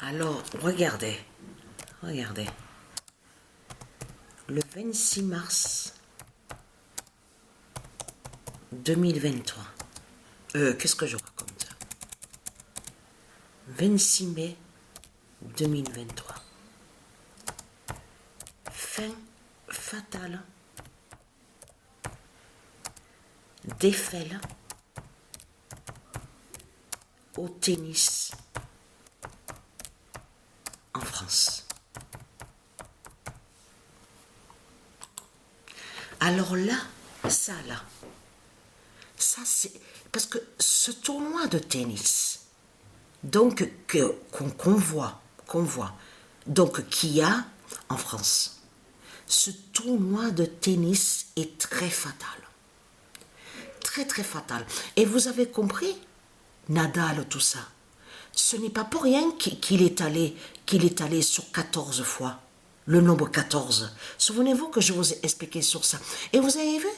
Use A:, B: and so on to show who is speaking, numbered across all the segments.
A: Alors, regardez. Regardez. Le 26 mars 2023. Qu'est-ce que je raconte? 26 mai 2023. Fin fatale d'Eiffel au tennis en France. Alors là, ça c'est parce que ce tournoi de tennis, donc qu'on voit, donc qu'il y a en France, ce tournoi de tennis est très fatal, très fatal. Et vous avez compris, Nadal, tout ça, ce n'est pas pour rien qu'il est allé sur 14 fois, le nombre 14. Souvenez-vous que je vous ai expliqué sur ça. Et vous avez vu,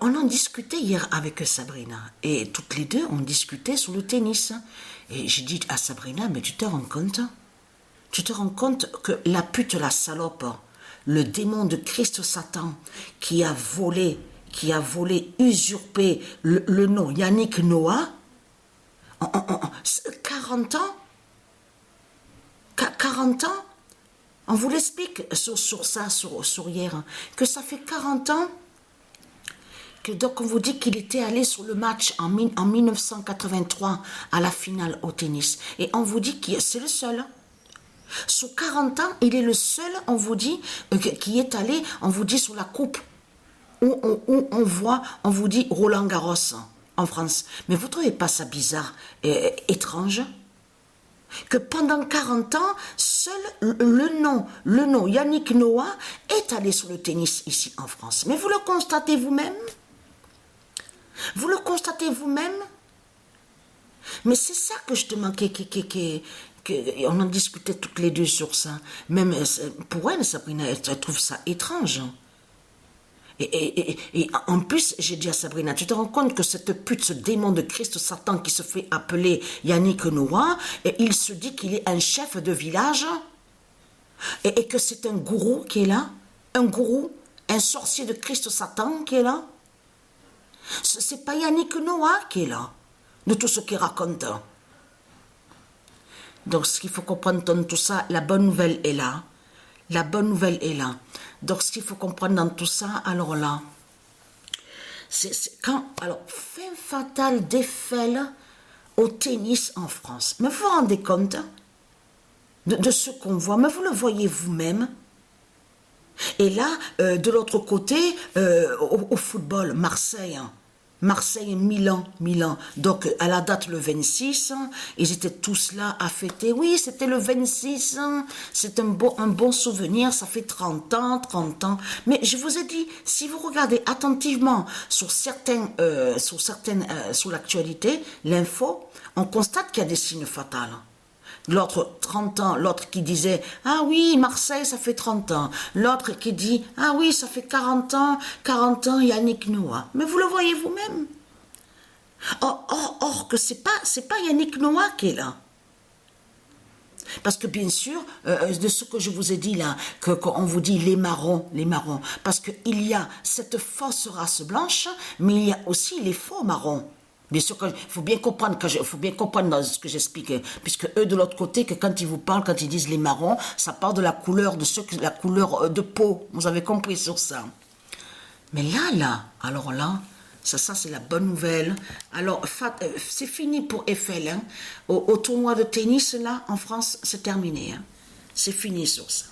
A: on en discutait hier avec Sabrina, et toutes les deux, on discutait sur le tennis. Et j'ai dit à Sabrina, mais tu te rends compte? Tu te rends compte que la pute, la salope, le démon de Christ Satan, qui a volé, usurpé le nom Yannick Noah, 40 ans, 40 ans, on vous l'explique sur ça, sur hier, que ça fait 40 ans, que donc on vous dit qu'il était allé sur le match en 1983 à la finale au tennis, et on vous dit que c'est le seul. Sur 40 ans, il est le seul, on vous dit, qui est allé, on vous dit sur la coupe, où on voit, on vous dit Roland Garros en France. Mais vous ne trouvez pas ça bizarre, étrange? Que pendant 40 ans, seul le nom Yannick Noah est allé sur le tennis ici en France. Mais vous le constatez vous-même? Vous le constatez vous-même? Mais c'est ça que je te manquais, on en discutait toutes les deux sur ça. Même pour elle, Sabrina, elle trouve ça étrange. Et en plus, j'ai dit à Sabrina, tu te rends compte que cette pute, ce démon de Christ Satan qui se fait appeler Yannick Noah, et il se dit qu'il est un chef de village, et que c'est un gourou qui est là, un gourou, un sorcier de Christ Satan qui est là. C'est pas Yannick Noah qui est là, de tout ce qu'il raconte. Donc, ce qu'il faut comprendre dans tout ça, la bonne nouvelle est là. La bonne nouvelle est là. Donc, ce qu'il faut comprendre dans tout ça, alors là, alors, fin fatale d'Eiffel au tennis en France. Mais vous vous rendez compte de ce qu'on voit, mais vous le voyez vous-même. Et là, de l'autre côté, au football, Marseille-Milan. Donc, à la date le 26, ils étaient tous là à fêter. Oui, c'était le 26, c'est un bon souvenir, ça fait 30 ans. Mais je vous ai dit, si vous regardez attentivement sur l'actualité, l'info, on constate qu'il y a des signes fatals. L'autre, 30 ans, l'autre qui disait « Ah oui, Marseille, ça fait 30 ans. » L'autre qui dit « Ah oui, ça fait 40 ans, Yannick Noah. » Mais vous le voyez vous-même. Or que c'est pas Yannick Noah qui est là. Parce que bien sûr, de ce que je vous ai dit là, qu'on vous dit les marrons, parce qu'il y a cette fausse race blanche, mais il y a aussi les faux marrons. Bien sûr, il faut bien comprendre dans ce que j'explique, puisque eux de l'autre côté, que quand ils vous parlent, quand ils disent les marrons, ça parle de la couleur la couleur de peau. Vous avez compris sur ça. Mais là, alors là, ça c'est la bonne nouvelle. Alors c'est fini pour Eiffel, hein. Au tournoi de tennis là en France, c'est terminé. Hein. C'est fini sur ça.